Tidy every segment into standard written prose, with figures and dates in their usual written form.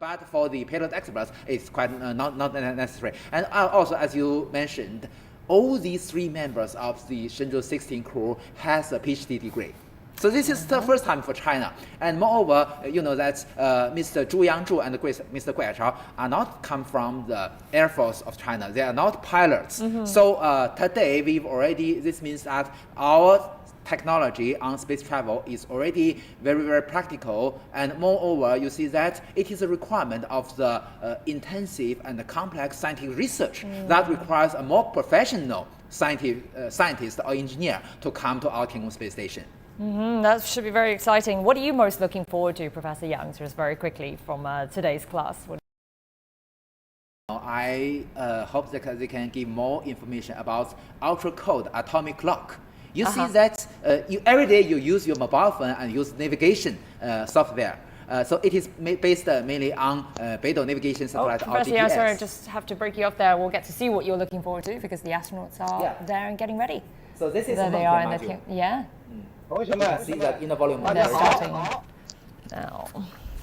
But for the payload experts, it's quite not necessary. And also, as you mentioned, all these 3 members of the Shenzhou 16 crew has a PhD degree. So this is the first time for China. And moreover, you know that Mr. Zhu Yangzhu and Mr. Gu Haichao are not come from the Air Force of China. They are not pilots. So today, this means that our technology on space travel is already very, very practical. And moreover, you see that it is a requirement of the intensive and complex scientific research that requires a more professional scientist or engineer to come to our Tiangong space station. That should be very exciting. What are you most looking forward to, Professor Yang, just very quickly from today's class? I hope that they can give more information about ultra-cold atomic clock. You see that every day you use your mobile phone and use navigation software. So it is based mainly on Beidou navigation satellite or Professor GPS. Yang, sorry, I just have to break you off there. We'll get to see what you're looking forward to because the astronauts are there and getting ready. So this is there they are in the you can see that in the volume. They're starting now.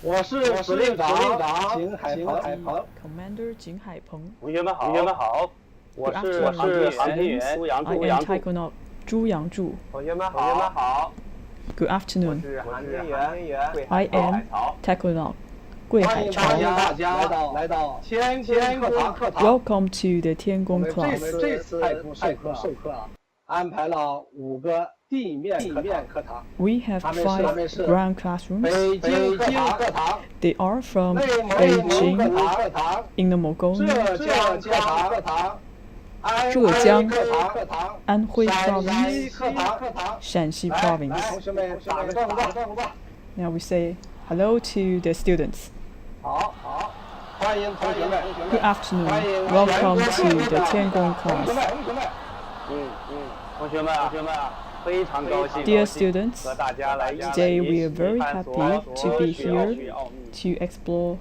我是司令长景海鹏 Commander Jing Haipeng. 同学们好，我是航天员朱杨柱。 I am Taikonaut Zhu Yangzhu. 同学们好， Good 我 afternoon. 是航天员 I am Taikonaut Gui 欢迎 Haichao. 大家来到天宫课堂。 Welcome to the Tiangong 这 Class. 次太空授课安排了5个地面课堂。 We have 5 ground classrooms. 北京课堂、 They are from 内蒙古 Beijing, 课堂、 Inner Mongolia, 浙江课堂、浙江课堂、 Anhui 陕西 Province, 课堂。 Shanxi 来， Province. 同学们打个招呼吧。 Now we say hello to the students. 好，欢迎同学们。 Good afternoon. Welcome to the Tiangong Class. 同学们啊，非常高兴 Dear students, 和大家来一起 today we are very 探 happy 索 to be 科学 here 奥秘。 to explore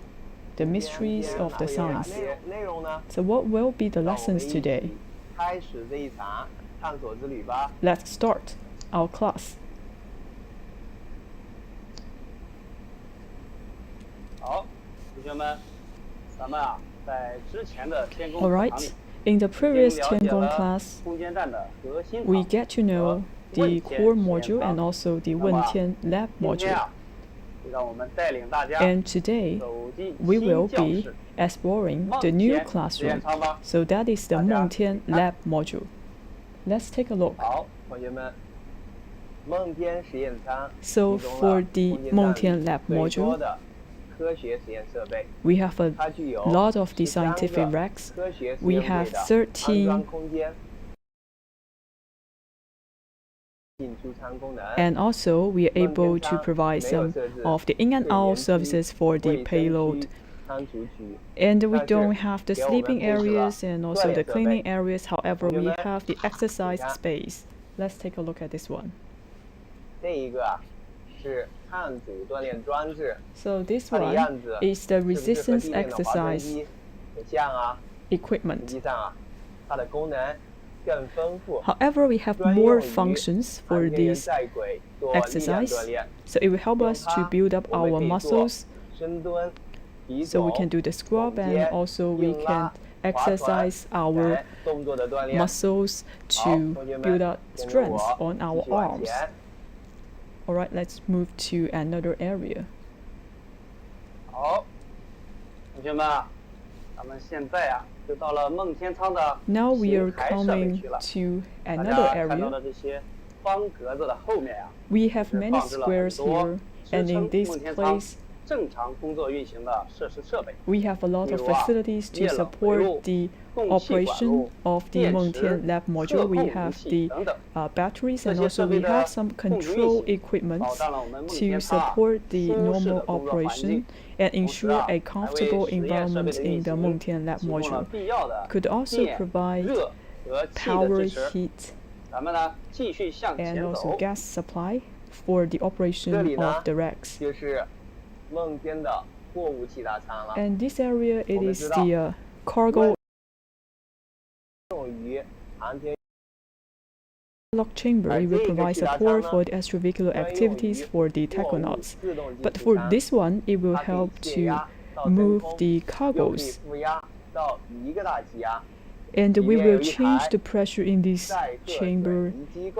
the mysteries of the science. 内容呢？ So what will be the lessons today? 开始这一场探索之旅吧。 Let's start our class. 好，同学们，咱们啊，在之前的天宫 All 课 right. 堂里， In the 已 previous 经了解 Tiangong 了 class, 空间站的核心 we 场 get to know the core module and also the Wentian lab 今天 module. 啊，就让我们带领大家 And today 走进 we 新 will 教 be 室 exploring 梦 the new 天实验 classroom. 舱吧。 So that is the Mengtian lab module. Let's take a look. 好，同学们，梦天实验舱 So 提供 for 了 the 空间 Mengtian 站 lab 里最多 module, 的科学实验设备， we have a 它具有 lot of the 13 scientific 个 racks. 科学实 We 验 have 队的安装 13空间，进出舱功能。 And also, we are able to provide some of the in and out services for the payload. 仓储区 And we don't have the sleeping areas and also the cleaning areas. However, we have the exercise space. Let's take a look at this one. 这一个啊是抗阻锻炼装置， So this 它的 one 样子 is the 是不是和 resistance 地面的滑轮 exercise 机很像啊？实 equipment. 际上啊，它的功能更丰富。 However, we have 专 more 用于 functions for 航天员 this 在轨做力量 exercise. 锻炼， So it will help us to build up 我们 our 可以做 muscles. 深蹲、提 So we 走 can do the squat and also we can exercise our 来动作的锻炼。 muscles to build up strength on our 继续往 arms. 前 Alright, let's move to another area. 好，同学们啊，咱们现在啊就到了梦天舱的 Now we are 形台设备 coming 区了。 to 大 another 家看到 area. 的这些方格子的后面啊， We have 是 many 放置了很 squares 多 here, 支 and 撑 in this 梦天舱 place 正常工作运行的设施设备。 we have a lot of 比如啊， facilities to 液冷回路、 support the 供气管 operation 路、 of the 电池、 Mengtian lab 测 module. 控 We 仪 have 器 the 等等， batteries 这 and 些 also 设 we 备的 have some 控制运 control 行， equipment 保障了我们梦 to 天舱啊 support the 舒适 normal 的工作环 operation 境。 and 同时 ensure 啊， a 还为 comfortable 实验设备 environment 的 in 运 the 行 Mengtian lab 提供了 module. 必要的 Could also 电、 provide 热和气的 power 支持。 heat 咱们呢继续向 and 前 also 走， gas supply for the 这里 operation 呢 of the racks. 就是梦天的货物气大舱了， And this area, it 我们 is 知道 the cargo 用于航天 lock chamber. It will 这个 provide 气大 support 舱 for 呢 the extracurricular 专用于 activities for the 货物 tachonauts. 自动进 But 出 for 舱， this one, it will 它可以 help 泄 to 压 move the cargoes. 负压到1个大气压。 And we will change the pressure in this chamber,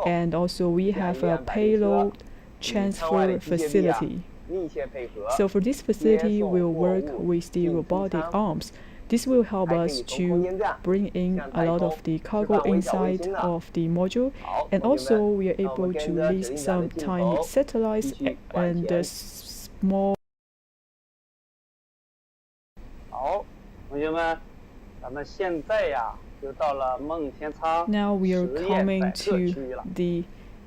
and also we have a payload transfer facility. So for this facility, we'll work with the robotic arms. This will help us to bring in a lot of the cargo inside of the module, and also we are able to release some tiny satellites and small. 好，同学们，咱们现在呀就到了梦天舱 Now we are 实验 coming 载客区 to 域了。 the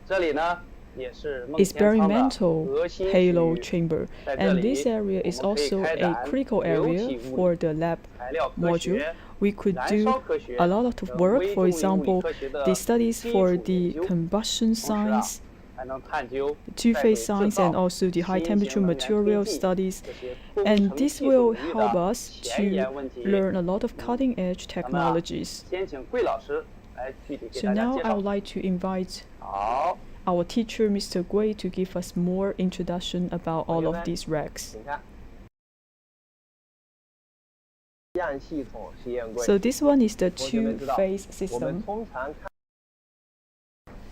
这里呢也是梦天舱的 experimental 核心区 payload 域。 chamber, 在这 and 里 this area 我 is 们可以 also 开 a 展 critical 流 area 体物 for 理、 the lab 材料科 module. 学、 We could 燃 do 烧科学 a lot of 等 work, 微 for 动力物理 example, 科学的 the studies 基 for 础 the 研究， combustion 同时啊 science, 还能探究 two-phase 在轨 science, 制 and 造 also the high 新型 temperature 能源 material 推进 studies. 这些工 And 程 this 技术 will 领域 help 的 us 前 to 沿问题。 learn a lot of cutting-edge 咱们啊 technologies. 先请桂老师来具体给 So 大家 now 介 I 绍 would。like to invite 好， our teacher, Mr. Gui, to give us more introduction about all of 同学们 these racks. 请看。样系统实验柜， So this one is the 同学们知道， two-phase 我们 system. 通常看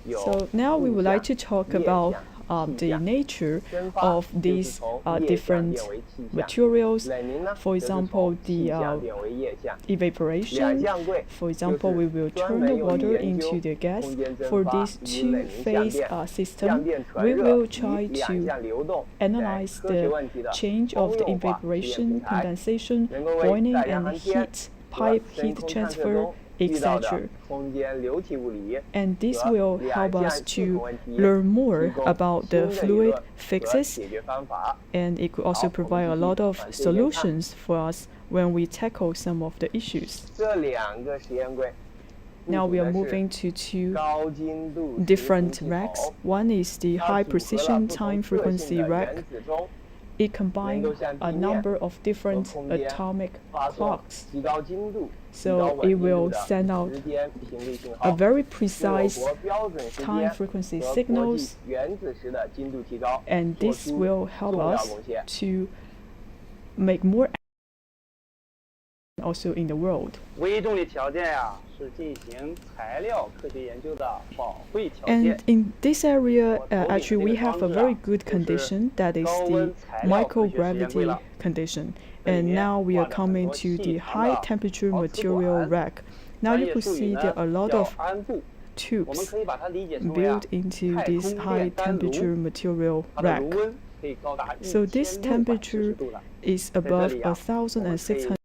有 So now we would like to talk 液 about 相 the 气象 nature 蒸发 of 就是 these 从 different 液相变为气象 materials. 冷凝呢 For 则是 example, 从 the 气象变为液相。 evaporation. 两相柜 For example, we will 专 turn 门 the 用于 water 研究 into the gas. 空间蒸 For 发 this 与冷凝相 two-phase 变、相 system, 变 we 传热 will 与 try 两相 to 流动在 analyze 科学 the 问题的 change 通 of the 用化实验 evaporation, 平台， condensation, 能够为 boiling, 大洋 and 航天 heat, 和 pipe 深 heat 空探测 transfer, 中遇到的 etc. 空间流体物理 And this 和 will 两 help 项 us 系统 to 问题 learn 提 more 供 about 新 the 的理 fluid 论和 fixes, 解决方法。 and it could also 好，我们 provide a 继续 lot of 往前沿看。 solutions for us when we tackle some of the issues. 这两个实验柜 Now 部 we 署 are 的 moving 是 to two 高精度实 different 频系 racks. 统， One is the 它 high 组合了 precision 不 time 同特 frequency 性的 rack. 原子钟 It combines 能够向 a 地面 number of different 和空间 atomic 发送 clocks. 极高精度、极 So 高 it 稳定度 will 的 send out 时间频率信 a 号， very 对我 precise 国标准时 time 间 frequency 和国际 signals, 原子时的精度提高 and 做 this 出 will help 重要 us 贡献。 to make more also in the world. 微动力条件呀，是进行材料科学研究的宝贵条 And 件。 in this area, 我头顶的 actually, 这 we 个 have 装 a 置啊， very good 就是 condition that is 高 the 温材料科学实验柜 microgravity 了。 condition. 这里 And 面 now we are 挂了很 coming 多 to 细 the 长 high 的 temperature 陶瓷 material 管 rack. Now 专 you 业 could 术语 see 呢 there are a lot 叫 of 安布，我们 tubes 可以把它理解成为啊 built into 太 this 空 high 炼丹炉， temperature material 它的 rack. 炉温可以高达 So this 1600 temperature 度的。 is 这 above 里啊，我们可以 1,600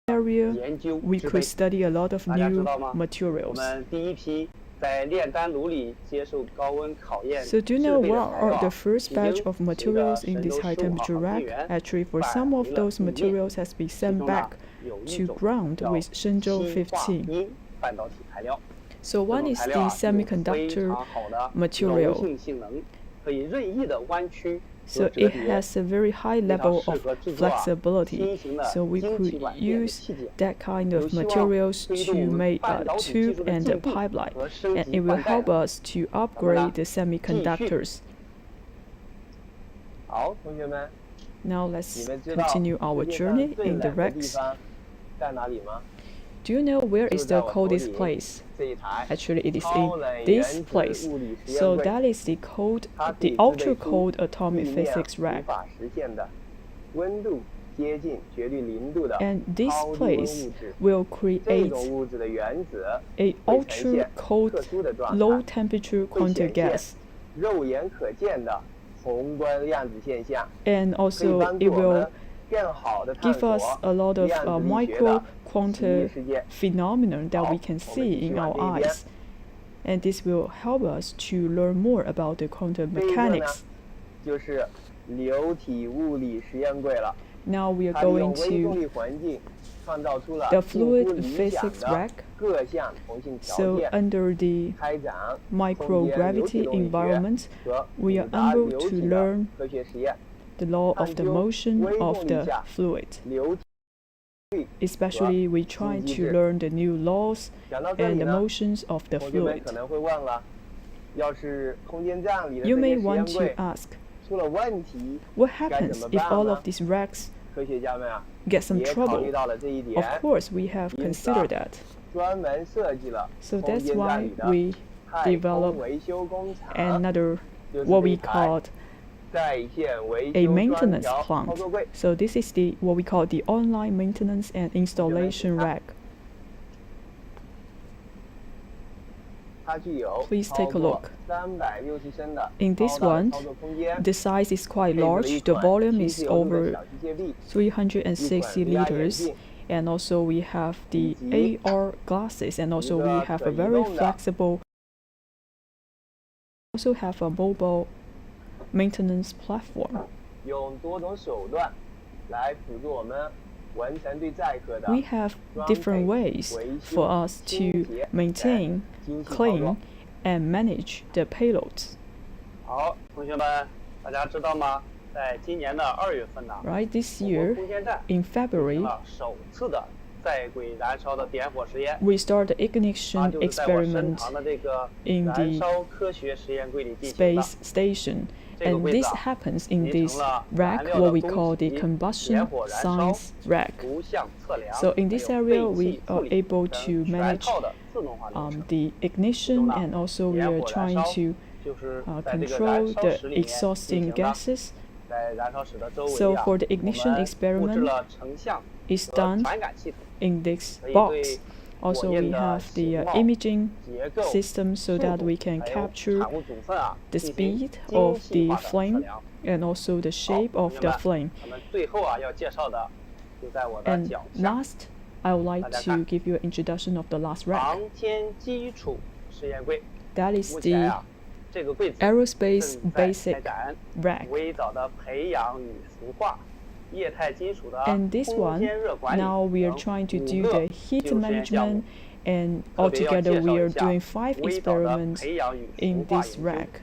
area. 研究 We 制 could 备。 study a lot of 大家知 new 道吗？我 materials. 们第一批在炼丹炉里接受高温考验 So do you 制 know 备的 what 材 are 料 the first 已 batch 经 of 随着 materials in 神 this 舟 high 15号 temperature 航天 rack? 员 Actually, for 返 some 回 of 了 those 地面， materials has been 其 sent 中 back 呢有一 to 种 ground 叫 with 氢 Shenzhou 化 15. 铟半导体材料。 So 这 one 种 is 材 the 料啊，有非 semiconductor 常好的柔 material. 性性能，可以任意的弯曲 So 和折 it 叠， has a very high 非常 level 适 of 合制作啊 flexibility. 新型的 So we 晶 could 体管电的 use 器件。 that kind 有 of 希望 materials 推动 to 我们 make 半 a 导体技 tube 术的 and a 进步 pipeline, 和升 and 级 it will 换代 help 的。 us to upgrade the semiconductors. 好，同学们， Now 你 let's 们知道 continue our 世界上 journey 最 in the 冷的地 racks. 方在哪里吗？ Do you know where 就 is 在 the 我头 coldest 顶 place? 这一台 Actually, it is 超 in 冷 this 原 place. 子物理实 So 验柜， that is the cold, 它可 the 以制 ultra 备出 cold 地 atomic 面 physics 无 rack. 法实现的温度接近绝对零度的 And this 超低温 place 物质。 will 这 create 种物质的原子 a 会呈 ultra 现 cold 特殊的状 low 态， temperature 会 quantum 显现 gas. 肉眼可见的宏观量子现象， And 可以 also 帮 it 助我 will 们更好的探 give 索 us a lot of 量子力学 micro 的奇异 quantum 世界。 phenomenon that we 好， can 我们 see 继续 in 往 our 这边。 eyes. And this will help us to learn more about the quantum 这一个呢 mechanics. 就是流体物理实验柜了， Now we are 它利用 going 微动 to 力环境创造出了 the 近乎 fluid 理想 physics 的 rack. 各项同性条 So 件， under the 开展空间流体 microgravity 动力学 environment, 和 we are 复杂 able 流 to 体的 learn 科学实验。 the law of the 探究 motion 微 of 动力 the 下 fluid. 流体。 Especially we try 机 to 制。 learn the new laws 讲到这 and 里 the 呢， motions of the 同学们 fluid. 可能会问了，要是空间站里的 You 这 may 些实验 want to 柜 ask, What happens if all of these racks get some trouble? Of course, we have considered that. So that's why we developed another, what we called a maintenance plant. So this is what we call the online maintenance and installation rack. Please take a look. In this one, the size is quite large. The volume is over 360 liters. And also we have the AR glasses, and also we have a very flexible, also have a mobile maintenance platform. We have different ways for us to maintain, clean, and manage the payloads. Right, this year, in February, we start the ignition experiment in the space station. And this happens in this rack, what we call the combustion science rack. So in this area, we are able to manage the ignition, and also we are trying to control the exhausting gases. So for the ignition experiment, it's done in this box. Also, we have the imaging system so that we can capture the speed of the flame and also the shape of the flame. And last, I would like to give you an introduction of the last rack. That is the aerospace basic rack. And this one, now we are trying to do the heat management, and altogether we are doing 5 experiments in this rack.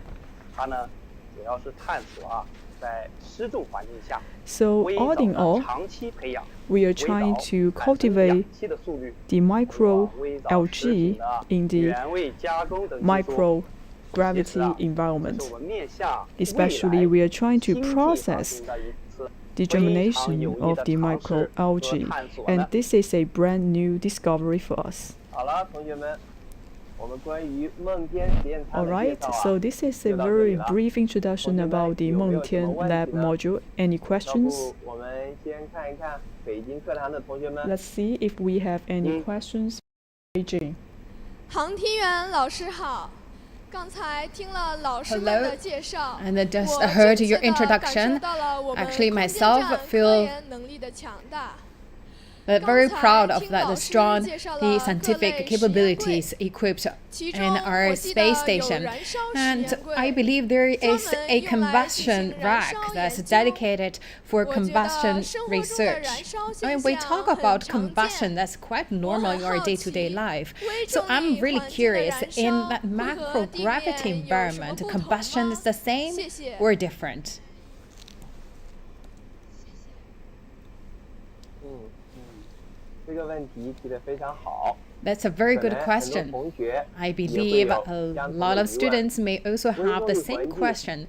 So all in all, we are trying to cultivate the microalgae in the microgravity environment. Especially we are trying to process the germination of the microalgae, and this is a brand new discovery for us. Alright, so this is a very brief introduction about the Mengtian Lab module. Any questions? Let's see if we have any questions. Beijing. 航天员老师好。 Hello, and I just heard your introduction. Actually, myself feel very proud of that, the strong scientific capabilities equipped in our space station. And I believe there is a combustion rack that's dedicated for combustion research. I mean, we talk about combustion, that's quite normal in our day-to-day life. So I'm really curious, in that macrogravity environment, combustion is the same or different? That's a very good question. I believe a lot of students may also have the same question.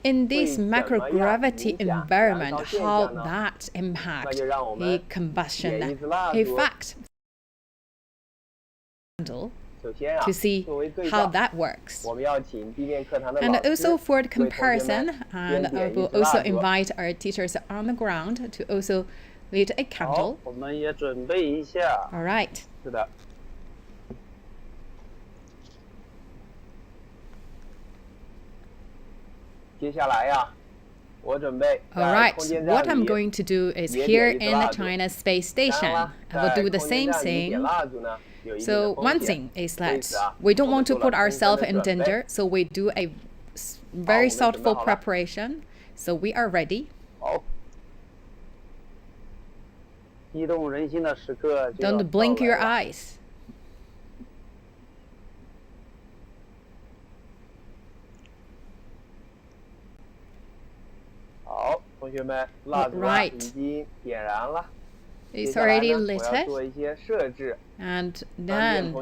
In this macrogravity environment, how that impacts the combustion effect? To see how that works. And also for the comparison, and I will also invite our teachers on the ground to also lit a candle. All right. All right, what I'm going to do is here in the China space station, I will do the same thing. So one thing is that we don't want to put ourselves in danger, so we do a very thoughtful preparation. So we are ready. Don't blink your eyes. Right. It's already lit. And then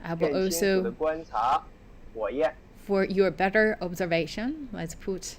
I will also, for your better observation, let's put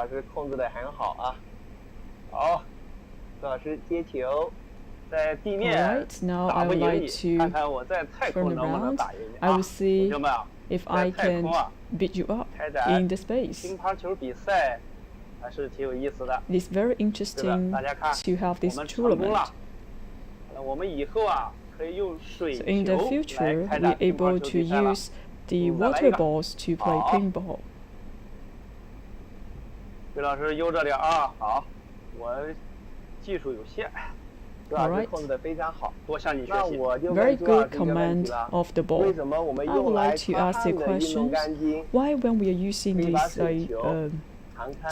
老师控制的很好啊。好，朱老师接球，在地面 Alright, now 打 I 不 would 赢 like 你， to 看看我在太 turn 空能不能 around. 打赢你 I 啊！ will see 同学们啊， if 在 I 太 can 空啊， beat you up 开展 in the space. 乒乓球比赛还是挺有意思的， It's very 对吧？ interesting 大家看， to have 我 this 们成功 tournament. 了。那我们以后啊，可以用水 So 球 in the 来 future, 开 we're 展乒乓 able 球 to 比赛了。 use the 再来一 water 个。 balls to play 好。 pinball. 魏老师悠着点啊，好，我技术有限，朱老师 Alright. 控制的非常好，多向你学习。 Very good command of the ball. I would like to ask the question, why when we are using this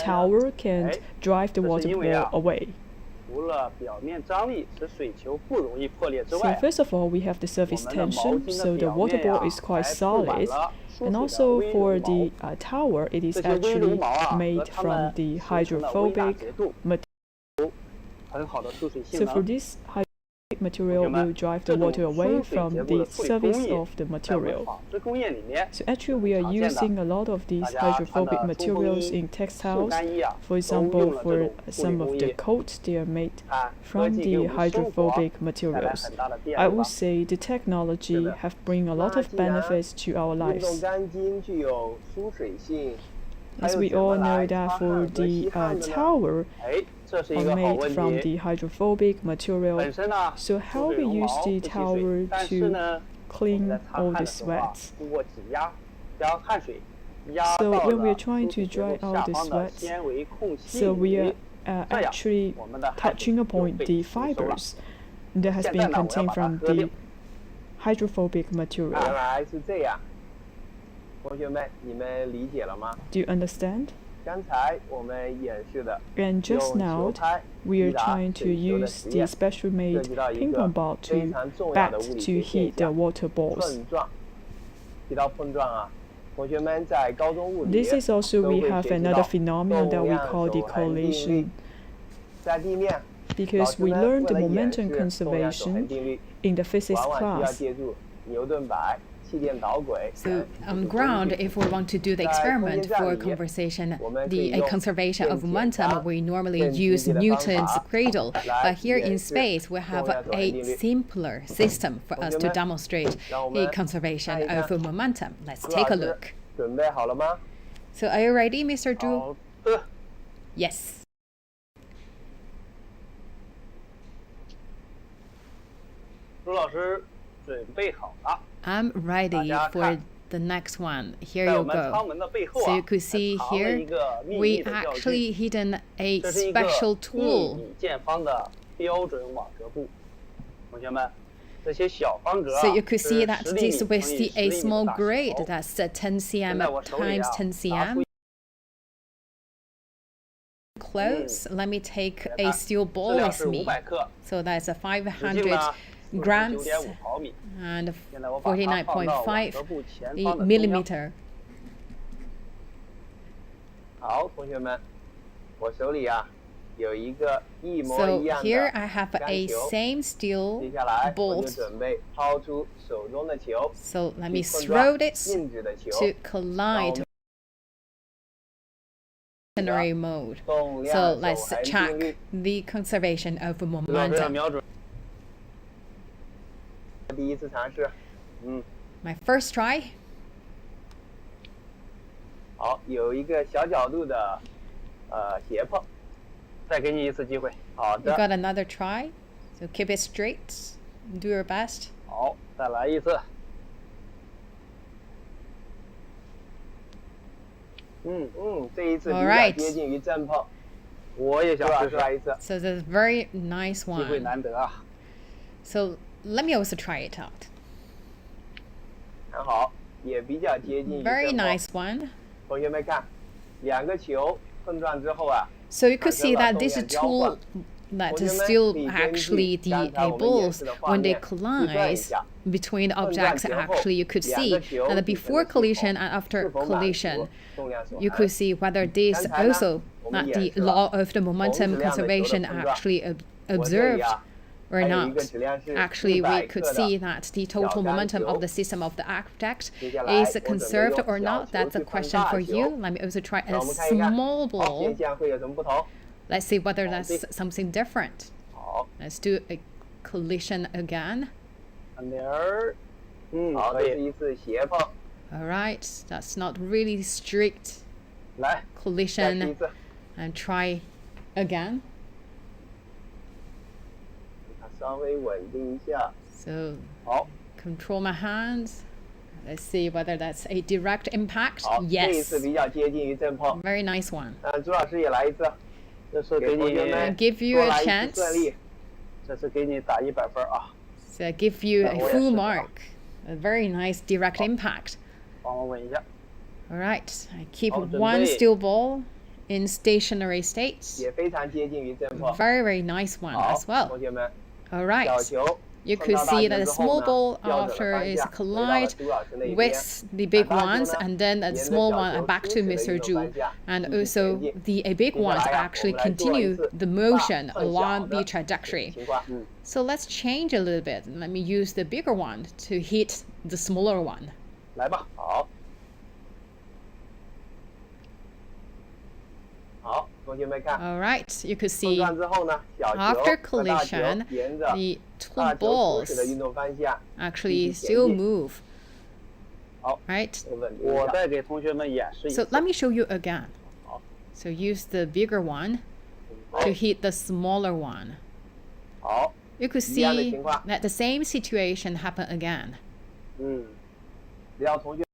tower can drive the water ball away? 除了表面张力使水球不容易破裂之 So 外， first of all, we have the surface 我们的毛 tension, 巾 so 的 the 表 water 面 ball 呀 is quite 还布满 solid. 了疏 And 水的 also 微 for 绒 the 毛。 tower, it is 这些微绒 actually 毛啊，和 made 它 from 们 the 形成的微大 hydrophobic 结度， material. 很好的疏水性 So for 能。 this hydrophobic material 同学们， will drive 这 the 种 water away 疏水 from 结构 the 的处理工 surface 艺， of the 在我们 material. 纺织工业里面 So actually, we are 常见的。 using a lot of these 大家穿 hydrophobic 的冲锋 materials 衣、 in 速 textiles. 干衣啊， For 都用 example, 了这 for 种处理 some 工 of 艺 the，coats, they are made 看科 from 技给 the 我们生活 hydrophobic 带来 materials. 很大的便 I 利吧 would。say the technology 是的。 have bring a lot of 那既然 benefits to our 运动 lives. 干巾具有疏水性，它 As 又 we 怎么 all 来 know that 擦 for 汗和 the 吸汗的呢？ tower 哎，这是一 are 个好 made 问 from 题。 the hydrophobic material. 本身呢， So 疏 how 水 we 绒 use 毛 the 不吸水， tower 但是 to 呢，我们 clean 在擦 all 汗 the 的时候啊， sweats? 通过挤压，将汗水压 So 到 when we are 了 trying 疏水 to 结构 dry 下 out the 方的 sweats, 纤维空隙 so we 里 are，这样 actually 我们的汗水 touching 就 upon 被 the 吸收了。 fibers that has 现在 been 呢，我要 contained 把它 from 喝掉。 the hydrophobic 原 material. 来是这样，同学们，你们理解了吗？ Do you understand? 刚才我们演示的 And just 用 now, 球拍 we 击 are 打 trying to 水球的 use 实 the 验， special 涉 made 及到一 ping 个 pong ball 非 to 常重要 bat 的物理 to 学 heat 现 the 象 water balls. 碰撞。提到碰撞啊，同学们在高中物理 This is also 都 we 会 have 学习 another 到 phenomenon that 动 we 量 call the 守恒定律 correlation. 在地面，老 Because 师 we 们 learned 为 the 了演 momentum 示动量守恒 conservation 定律， in the physics 往往需要 class. 借助牛顿摆、气垫导轨 So 等 on 辅助工 ground, 具。 if we want to do the 在 experiment 空间站 for 里， conversation, 我们可以 the 用 conservation of 更简 momentum, 单、 we normally 更直 use 接的方 Newton's 法 cradle. 来 But here 演 in 示 space, we 动 have 量守恒 a 定律。 simpler system for us to 同学们， demonstrate 让我 the 们 conservation 看一看。 of momentum. Let's 朱 take 老 a 师 look. 准备好了吗？ So are you ready, Mr. Zhu? 好的。 Yes. 朱老师准备好了， I'm ready 大家 for 看。 the next one. Here 在我 you 们舱 go. 门的背后 So 啊， you could 还 see 藏了一 here, 个秘 we 密的教具。 actually hidden a 这是一个 special 1 tool. 米见方的标准网格布。同学们，这些小方格啊 So you could 是 see that 10厘 this 米 with 乘以 the 10 a 厘米 small 的大 grid 小。 that's 10 cm 现在我手里 times 啊， 10拿出 cm. Close. Let me take a 看 steel 质 ball 量 with 是 me. 500克， So that's a 直径 500呢 grams 9.5毫米。 and 现在我把它放到网格布前方的中央。 millimeter. 好，同学们，我手里啊有一个一模 So 一样 here 的 I have 杆 a 球。 same 接 steel 下来我就 bolt. 准备抛出手中的球， So let me 去碰撞 throw this 静止的球， to collide stationary mode. 动 So 量守 let's 恒定 check 律。 the conservation of 朱老师 momentum. 瞄准。第一次尝试， My first try. 好，有一个小角度的斜碰，再给你一次机会。好 You 的， got another try. So keep it straight. Do your best. 好，再来一次。这一次比较 Alright. 接近于正碰，我也想试试来一次， So that's a very nice 机会 one. 难得啊。 So let me also try it out. 很好，也比较接近于 Very 正碰。 nice one. 同学们看，两个球碰撞之后啊， So you could see that 产生了 this 动量交 tool 换。 that 同学 is 们 still 可以根 actually 据 the 刚才我们演 balls 示的画 when they 面计算一 collide 下 between 碰撞 objects 前后 actually you could 两 see 个球 that 比 before 分的 collision 是 and 否 after 是否满足 collision 动量守 you 恒 could see whether this 刚才呢 also 我们 that 演 the 示了 law of the 同 momentum 质量的球的 conservation 碰撞 actually 我这里 observed 啊 or 还有一 not. 个质量是 Actually, we 100 could 克 see 的 that the 小 total 杆 momentum 球 of the system of the object 接下来 is 我准备 conserved 用 or 小 not. 球 That's 去 a 碰 question 大 for 球 you. Let me also try 让 a 我们看一看 small 好，现 ball. 象会有什么不同？ Let's see whether that's something different. Let's do a collision again. 转点儿，好，这是一次斜碰。 All right, that's not really strict 来， collision. 再试一次， And try again. 它稍微稳定一下。 So 好， control my hands. Let's see whether that's a direct impact. 好，这一 Yes. 次比较接近于正碰。 Very nice one. 朱老师也来一次，这是给你 I give you 多 a 来一 chance. 次顺利，这是给你打100分啊， So I give you a 我也 full 是的。 mark. A very nice direct impact. 帮我稳一下， All right. I keep 好，准 one 备。 still ball in stationary state. 也非常接近于正碰。 Very, very nice one 好， as well. 同学们， All 小 right. 球 You 碰 could 到大 see 球 that the 之后 small 呢 ball 调整了 after 方 is 向，回到了 collide 朱老师那边。 with the big 大球 ones 呢 and then the 沿着 small 小 one 球 back 初 to 始的 Mr. 运动 Zhu. 方向 And 继续 also 前进。 the big 接下 ones 来呀， actually 我们来做一 continue 次 the 大 motion 碰小 along the 的 trajectory. 情况。 So let's change a little bit. Let me use the bigger one to hit the smaller one. 来吧，好，好，同学们看， All right, you could 碰 see 撞之后呢，小球 after 和大球 collision, 沿着 the 大 two 球初始的 balls 运动方向 actually 继续前 still 进。 move. 好， Right? 稳定一下。我再给同学们演示一 So 次。 let me show you again. 好， So use the bigger one 好 to hit the smaller one. 好， You could 一样的 see 情况。 that the same situation happened again. 只要同学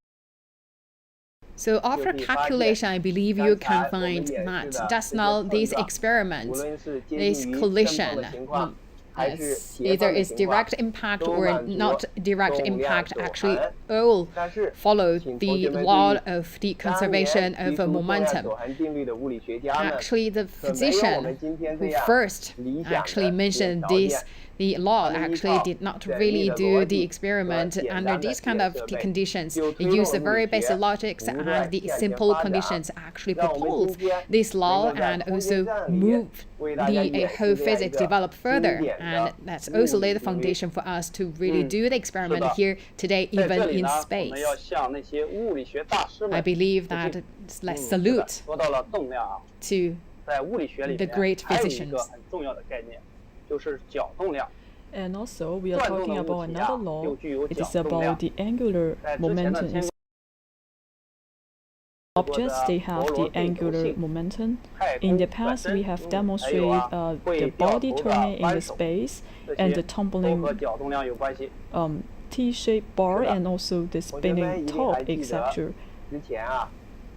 So after 就可以发现 calculation, I believe you 刚才 can 我们 find 演示 that 的 just 这些 now 碰 this 撞， experiment, 无论是接 this 近于正碰 collision, 的情况，还是 yes, 斜 either 碰的 is 情况， direct impact 都 or 满足 not direct 动量 impact 守 actually 恒。 all 但是 follow 请同 the 学们注 law 意， of the 当 conservation 年 of 提出动量 momentum. 守恒定律的物理学家们， Actually, the 可没有我们 physician 今天这 who 样 first 理想的 actually 实验 mentioned 条 this, 件。 the law 他们依 actually 靠 did not 缜密 really 的 do 逻 the 辑 experiment 和简 under 单的 these 实 kind 验 of 设备， conditions. 就 They 推动 use the 了物 very 理 basic 学 logics 不断 and the 向前 simple 发展， conditions actually 让我们 propose 今天 this 能 law 够在 and 空间 also 站里面 move 为大家 the 演 whole 示这样一 physics 个 develop 经 further, 典 and 的 that's 物 also 理 lay the 定律。 foundation for us to really 嗯， do the 是 experiment 的。 here today, 在这 even 里 in 呢，我们 space. 要向那些物理学大师 I 们 believe 致 that 敬。 let's 是的 salute 说到了动量啊， to 在物理学里 the 面 great 还有一 physicians. 个很重要的概念，就是角动量。 And also, we are 转动 talking 的 about 物体 another 啊， law. 又具有 It 角 is 动量 about。the angular 在之前的 momentum. 天 In 过 objects, 的 they have 陀 the 螺对称 angular 性、 momentum. 太 In 空 the 本 past, 身 we have 还有 demonstrated 啊 the 会掉 body 头的 turning in 扳 the 手， space 这 and the 些都和 tumbling 角动量有关系。 T-shaped bar 是的。 and also the 同学们 spinning 一定 top, 还记得 etc. 之前啊，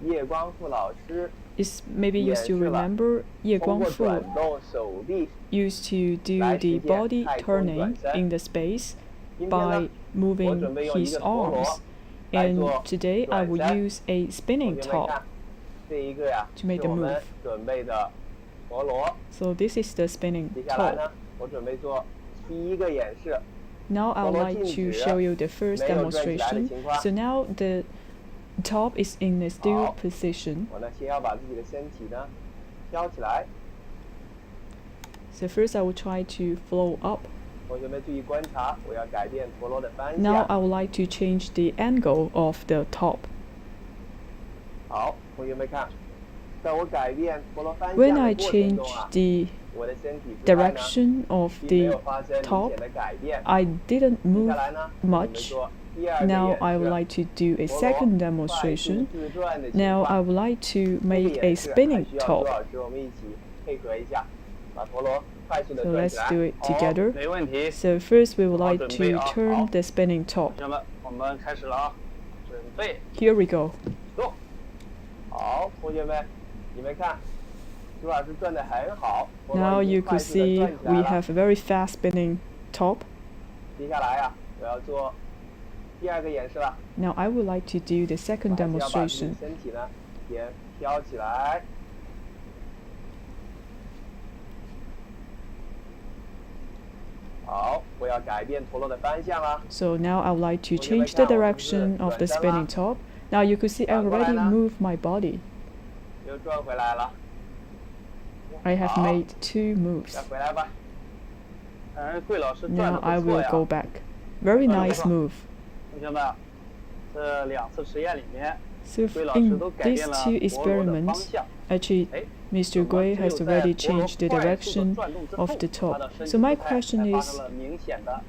叶光富老师 Is maybe you 演 still 示了 remember Ye 通过 Guangfu 转动手臂 used to do 来 the 实现 body 太空转 turning 身。 in the space 今天 by 呢，我 moving 准备用一 his 个陀螺 arms. 来 And 做 today I 转 will 身。 use a 同 spinning 学们 top. 看，这一个呀 to 是 make the 我们 move. 准备的陀螺。 So this is the spinning 接下来 top. 呢，我准备做第一个演示。 Now I would 陀螺 like 静 to 止， show you the first 没有转起来的 demonstration. 情况。 So now the top is in a still 好。 position. 我呢，先要把自己的身体呢挑起来。 So first I will try to flow up. 同学们注意观察，我要改变陀螺的方 Now I 向。 would like to change the angle of the top. 好，同学们看，在我改变陀螺方向 When 的 I 过程 change 中啊， the 我的身体姿态呢， direction of 并没有 the 发生明 top, 显的改变。 I didn't 接 move 下来呢，我们 much. 做第二个 Now 演 I would 示。 like to do a 陀螺 second 快速 demonstration. 自转的情 Now I 况。 would like to 这个 make a 演示还 spinning 需要朱 top. 老师我们一起配合一下，把陀螺快速的 So 转起 let's 来。 do it 好， together. 没问题。 So first we would 好， like 准备 to 啊， turn 好。 the spinning top. 同学们，我们开始了啊！准备， Here we go. 走。好，同学们，你们看，朱老师转的很好，陀螺 Now 已 you 经快 could 速的 see 转起 we 来了。 have a very fast spinning top. 接下来呀，我要做第二个演示了。 Now I would like to do the 我 second 还是要把自己 demonstration. 身体呢也挑起来。好，我要改变陀螺的方向啦。 So now I would like to change the direction of the spinning top. Now you could see I already moved my body. 又转回来了。 I have 好， made 2 moves. 再回来吧。哎，桂老师转 Now 的 I 不错 will 呀。 go back. Very Right. nice move. 同学们，这2次实验里面， So in these two experiments, actually, Mr. Gui has already changed the direction of the top. So my question is,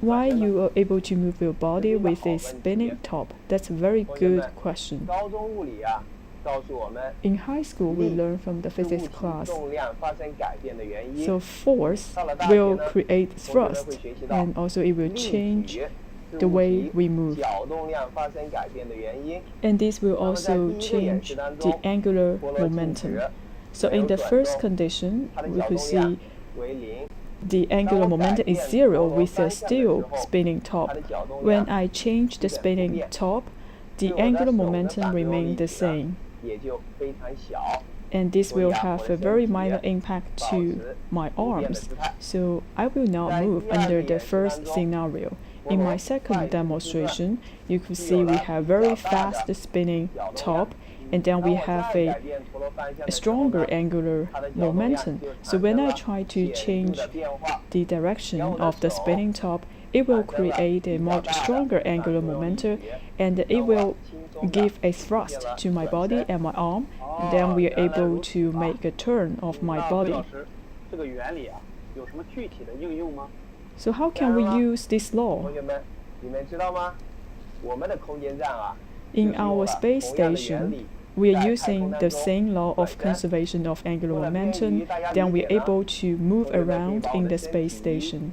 why you are able to move your body with a spinning top? That's a very good question. In high school, we learn from the physics class. So force will create thrust, and also it will change the way we move. And this will also change the angular momentum. So in the first condition, we could see the angular momentum is 0 with a still spinning top. When I change the spinning top, the angular momentum remains the same. And this will have a very minor impact to my arms. So I will not move under the first scenario. In my second demonstration, you could see we have very fast spinning top, and then we have a stronger angular momentum. So when I try to change the direction of the spinning top, it will create a much stronger angular momentum, and it will give a thrust to my body and my arm, and then we are able to make a turn of my body. So how can we use this law? In our space station, we are using the same law of conservation of angular momentum, then we are able to move around in the space station.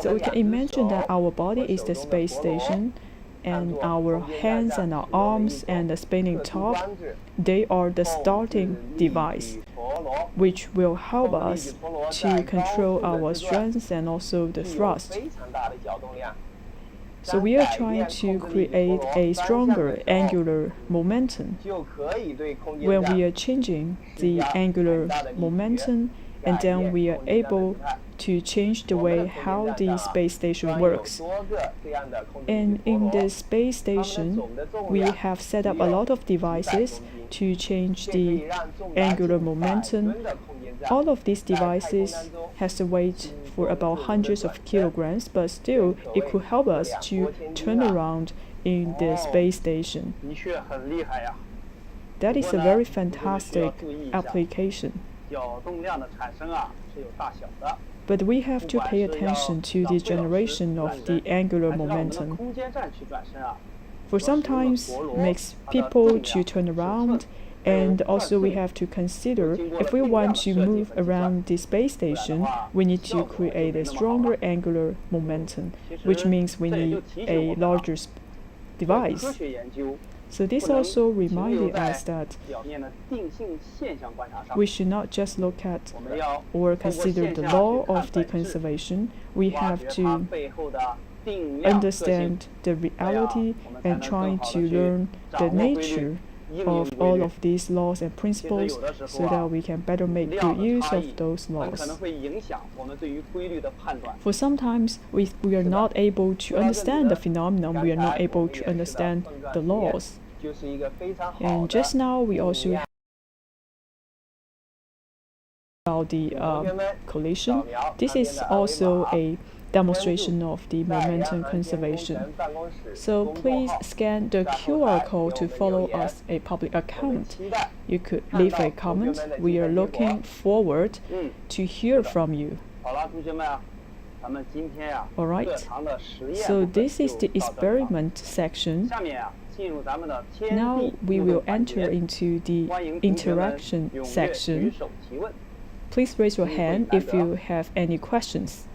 So we can imagine that our body is the space station, and our hands and our arms and the spinning top, they are the starting device, which will help us to control our strength and also the thrust. So we are trying to create a stronger angular momentum. When we are changing the angular momentum, and then we are able to change the way how the space station works. And in the space station, we have set up a lot of devices to change the angular momentum. All of these devices has a weight for about hundreds of kilograms, but still it could help us to turn around in the space station. That is a very fantastic application. But we have to pay attention to the generation of the angular momentum. For sometimes makes people to turn around, and also we have to consider if we want to move around the space station, we need to create a stronger angular momentum, which means we need a larger device. So this also reminded us that we should not just look at or consider the law of the conservation. We have to understand the reality and try to learn the nature of all of these laws and principles so that we can better make good use of those laws. For sometimes we are not able to understand the phenomenon, we are not able to understand the laws. And just now we also have about the collision. This is also a demonstration of the momentum conservation. So please scan the QR code to follow us a public account. You could leave a comment. We are looking forward to hear from you. Alright, so this is the experiment section. Now we will enter into the interaction section. Please raise your hand if you have any questions.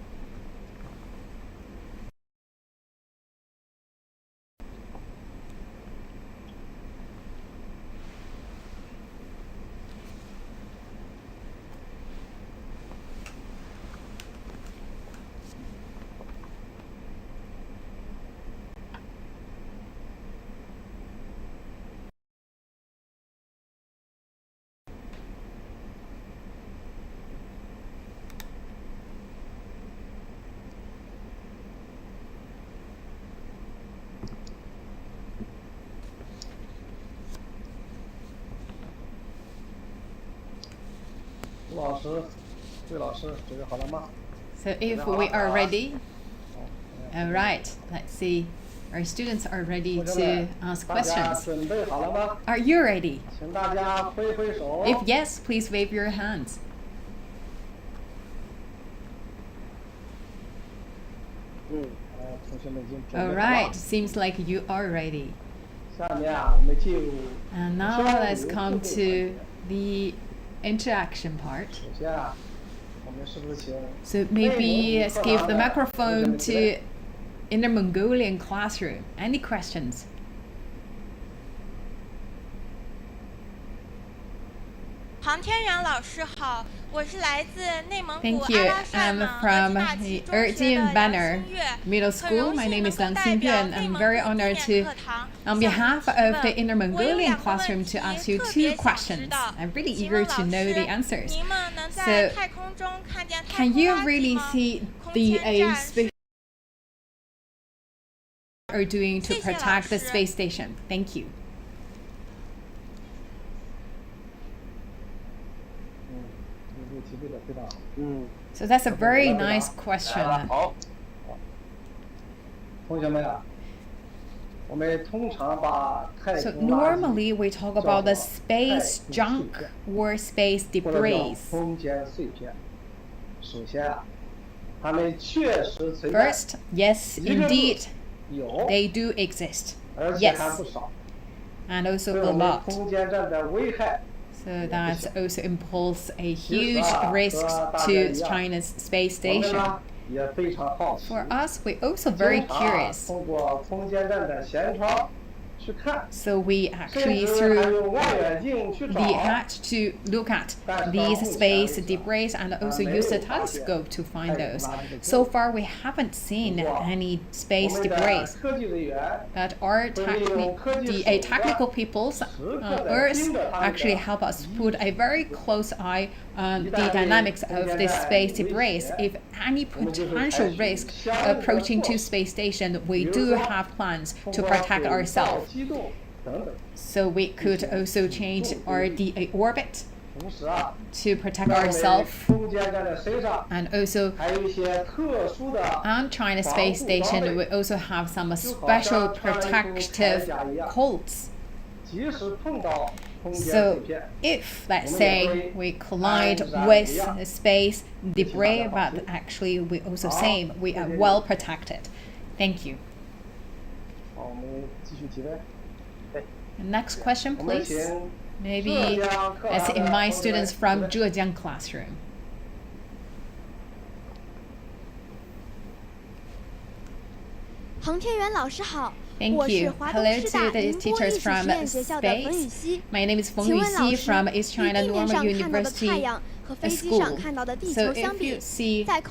So if we are ready, all right, let's see Our students are ready to ask questions. Are you ready? If yes, please wave your hands. All right, seems like you are ready. And now let's come to the interaction part. So maybe let's give the microphone to Inner Mongolian classroom. Any questions? Thank you. I'm from the Erjian Banner Middle School. My name is Lang Xingyuan. I'm very honored to, on behalf of the Inner Mongolian classroom, to ask you 2 questions. I'm really eager to know the answers. So, can you really see the space are doing to protect the space station? Thank you. So that's a very nice question. So normally we talk about the space junk or space debris. First, yes, indeed, they do exist. Yes, and also a lot. So that also imposes a huge risk to China's space station. For us, we're also very curious. So we actually through the hatch to look at these space debris and also use the telescope to find those. So far we haven't seen any space debris, but our technical peoples on Earth actually help us put a very close eye on the dynamics of this space debris. If any potential risk approaching to space station, we do have plans to protect ourselves. So we could also change our orbit to protect ourselves, and also on China's space station we also have some special protective coats. So if, let's say, we collide with the space debris, but actually we also say we are well protected. Thank you. Next question, please. Maybe let's invite students from Zhejiang classroom. Thank you. Hello to the teachers from space. My name is Feng Yuxi from East China Normal University School. So if you see that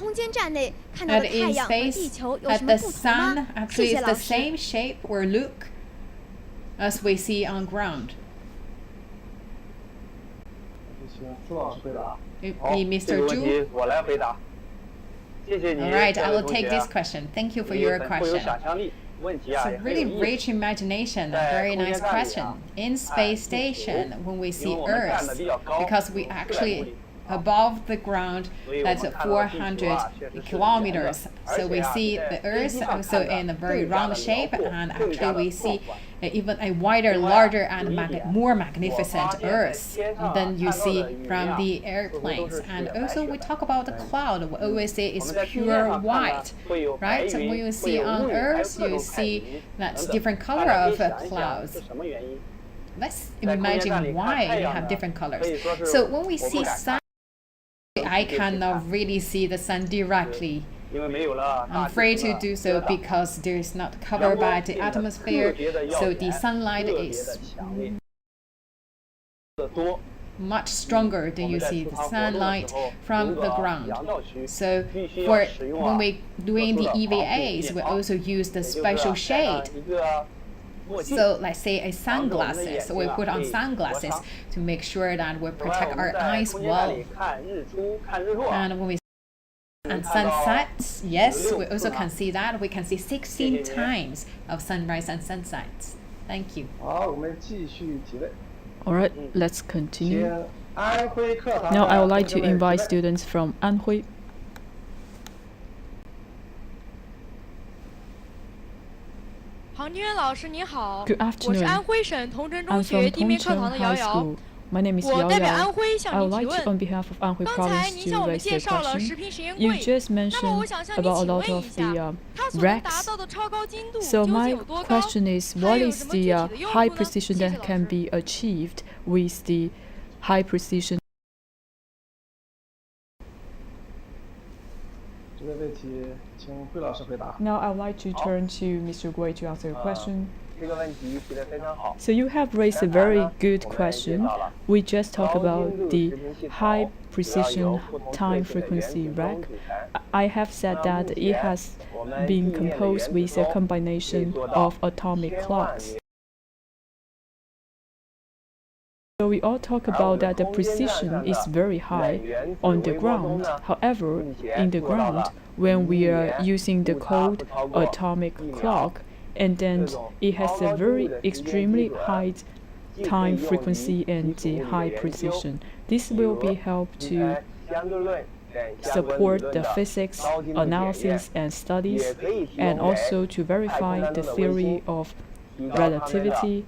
in space, that the sun actually is the same shape or look as we see on ground. Mr. Zhu. Alright, I will take this question. Thank you for your question. It's a really rich imagination, a very nice question. In space station, when we see Earth, because we actually above the ground, that's 400 kilometers. So we see the Earth also in a very round shape, and actually we see even a wider, larger, and more magnificent Earth than you see from the airplanes. And also we talk about the cloud. We always say it's pure white, right? So when you see on Earth, you see that's different color of clouds. Let's imagine why we have different colors. So when we see sun, I cannot really see the sun directly. I'm afraid to do so because there is not covered by the atmosphere, so the sunlight is much stronger than you see the sunlight from the ground. So for when we doing the EVAs, we also use the special shade. So let's say a sunglasses, we put on sunglasses to make sure that we protect our eyes well. And when we and sunsets, yes, we also can see that. We can see 16 times of sunrise and sunsets. Thank you. Alright, let's continue. Now I would like to invite students from Anhui. Good afternoon. I'm from Tongcheng High School. My name is Yao Yao. I would like to, on behalf of Anhui Province, to raise the question. You just mentioned about a lot of the racks. So my question is, what is the high precision that can be achieved with the high precision? Now I would like to turn to Mr. Gui to answer your question. So you have raised a very good question. We just talked about the high precision time frequency rack. I have said that it has been composed with a combination of atomic clocks. So we all talk about that the precision is very high on the ground. However, in the ground, when we are using the cold atomic clock, and then it has a very extremely high time frequency and the high precision. This will be help to support the physics analysis and studies, and also to verify the theory of relativity,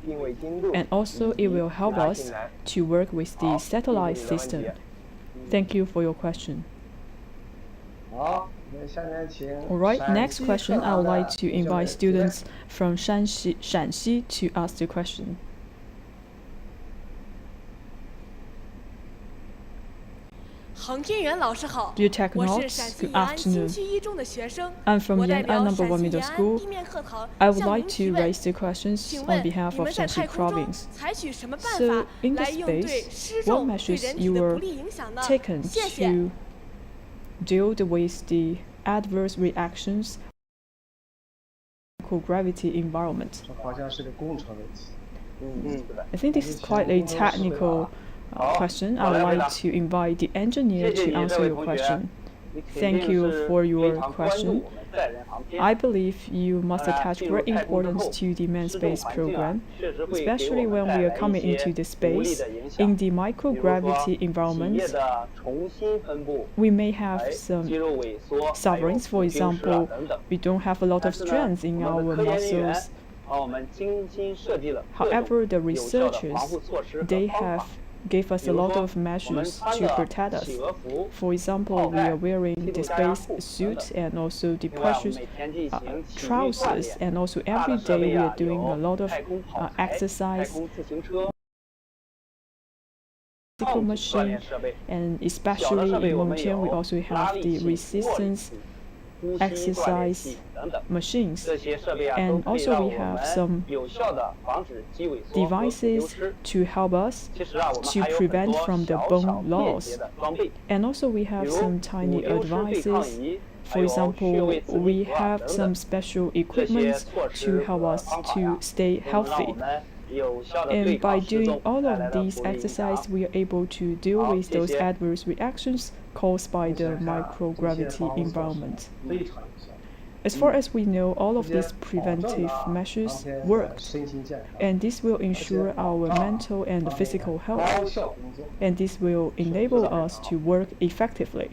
and also it will help us to work with the satellite system. Thank you for your question. Alright, next question. I would like to invite students from Shanxi to ask the question. Dear Technauts, good afternoon. I'm from Yan'an number 1 middle school. I would like to raise the questions on behalf of Shanxi province. So, in the space, what measures you were taken to deal with the adverse reactions in microgravity environment? I think this is quite a technical question. I would like to invite the engineer to answer your question. Thank you for your question. I believe you must attach great importance to the manned space program, especially when we are coming into the space. In the microgravity environment, we may have some sufferings. For example, we don't have a lot of strength in our muscles. However, the researchers, they have gave us a lot of measures to protect us. For example, we are wearing the space suit and also the pressure trousers, and also every day we are doing a lot of exercise. Machine, and especially in Longqian, we also have the resistance exercise machines, and also we have some devices to help us to prevent from the bone loss, and also we have some tiny devices. For example, we have some special equipment to help us to stay healthy. And by doing all of these exercises, we are able to deal with those adverse reactions caused by the microgravity environment. As far as we know, all of these preventive measures worked, and this will ensure our mental and physical health, and this will enable us to work effectively.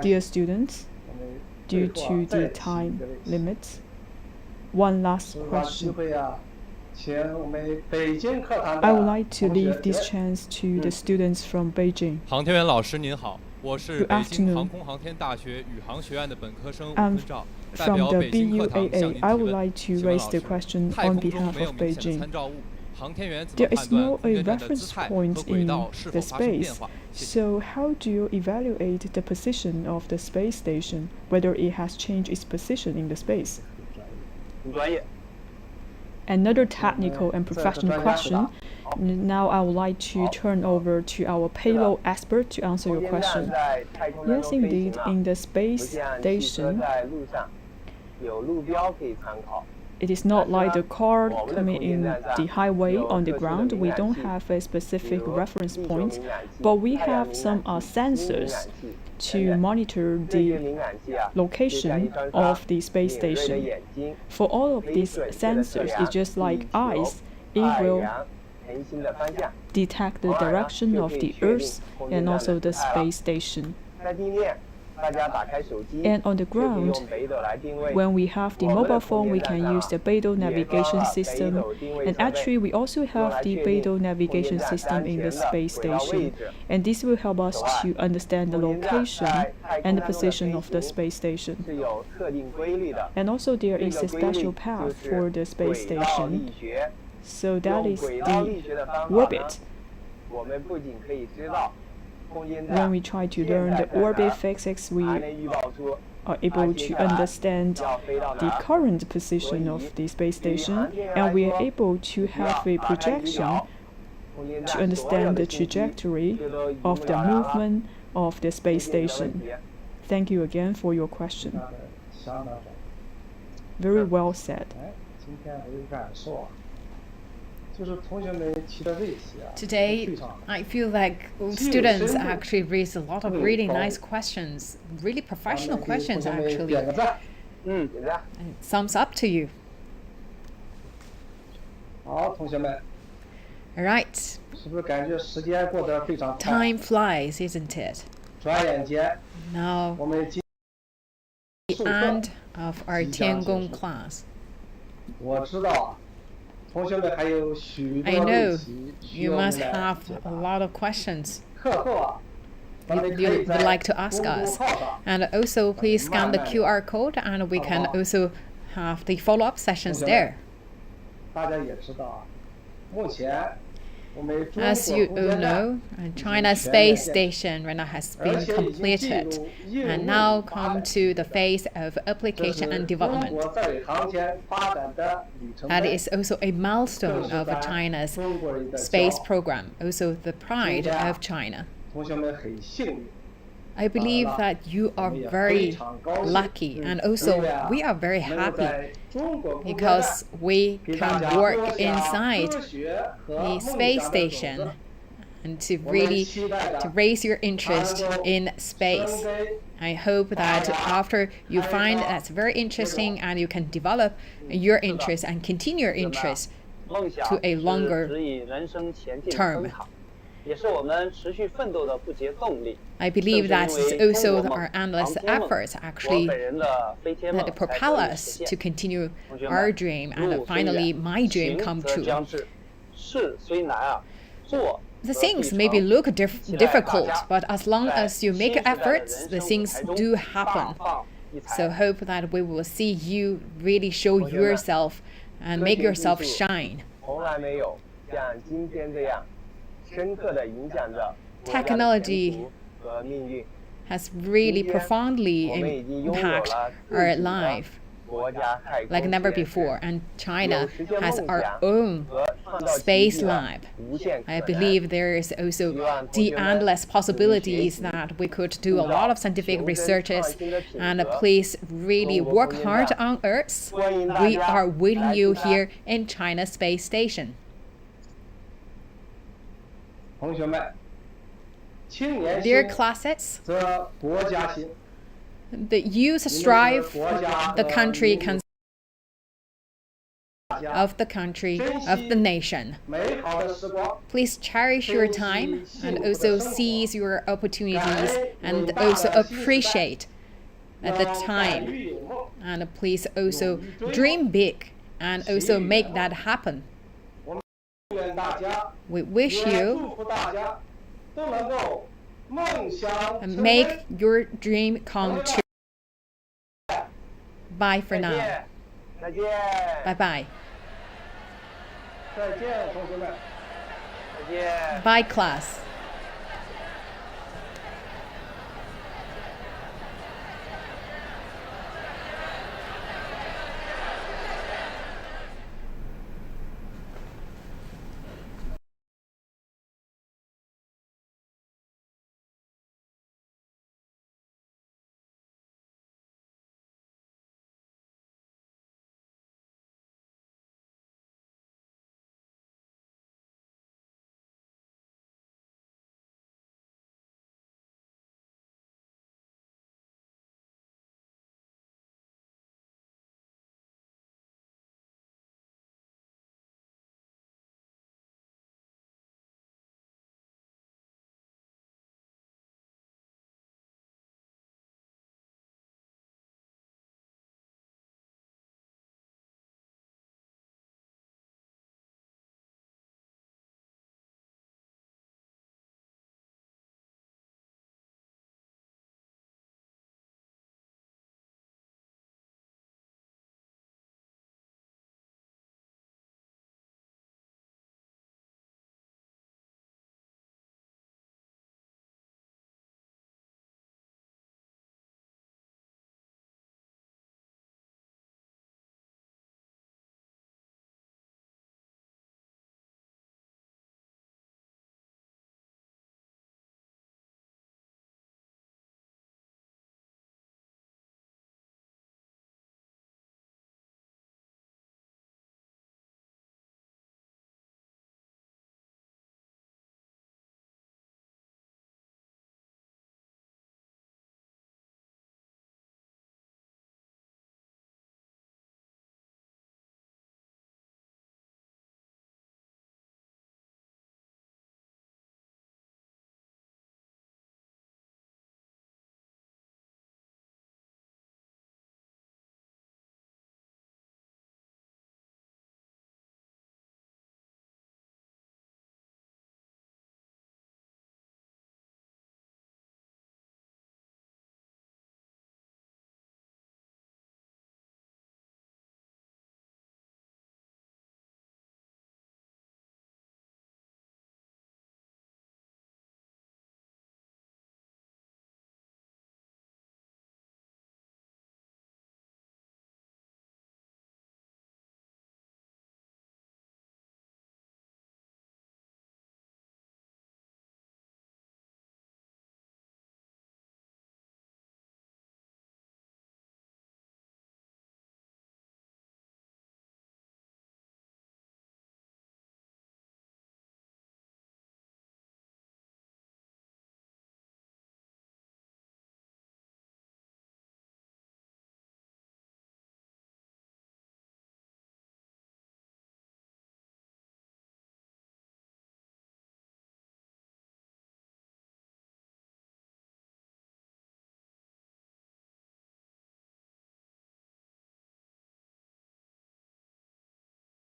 Dear students, due to the time limits, one last question. I would like to leave this chance to the students from Beijing. 航天员老师您好，我是 Good 北京 afternoon. 航空航天大学宇航学院的本科生吴 I'm 坤照，代 From 表 the 北京课堂向您 BUAA, 提 I would 问。 like to 请问 raise 老 the 师， question 太 on 空中 behalf 没有 of 明显的 Beijing. 参照物，航天员怎 There 么 is 判断 no 空 a 间站的姿 reference 态和 point 轨 in 道是 the 否发生变 space. 化？谢谢。 So how do you evaluate the position of the space station, whether it has changed its position in the space? 很专业。 Another technical and professional question. Now I would like to turn over to our payload expert to answer your question. Yes, indeed, in the space station, it is not like the car coming in the highway on the ground. We don't have a specific reference point, but we have some sensors to monitor the location of the space station. For all of these sensors, it's just like eyes. It will detect the direction of the Earth and also the space station. And on the ground, when we have the mobile phone, we can use the Beidou navigation system. And actually, we also have the Beidou navigation system in the space station. And this will help us to understand the location and the position of the space station. And also, there is a special path for the space station. So that is the orbit. When we try to learn the orbit physics, we are able to understand the current position of the space station, and we are able to have a projection to understand the trajectory of the movement of the space station. Thank you again for your question. Very well said. Today, I feel like students actually raised a lot of really nice questions, really professional questions actually. And thumbs up to you. All right. Time flies, isn't it? Now, the end of our Tiangong class. I know you must have a lot of questions you would like to ask us. And also, please scan the QR code and we can also have the follow-up sessions there. As you all know, China's space station right now has been completed and now come to the phase of application and development. That is also a milestone of China's space program, also the pride of China. I believe that you are very lucky, and also we are very happy because we can work inside the space station and to raise your interest in space. I hope that after you find that's very interesting and you can develop your interest and continue your interest to a longer term. I believe that is also our endless efforts actually that propel us to continue our dream and finally my dream come true. The things maybe look difficult, but as long as you make efforts, the things do happen. So hope that we will see you really show yourself and make yourself shine. Technology has really profoundly impacted our life like never before, and China has our own space lab. I believe there is also the endless possibilities that we could do a lot of scientific researches, and please really work hard on Earth. We are waiting you here in China Space Station. Dear classes, the youth strive the country of the nation. Please cherish your time and also seize your opportunities and also appreciate the time. And please also dream big and also make that happen. We wish you make your dream come true. Bye for now. Bye-bye. Bye, class.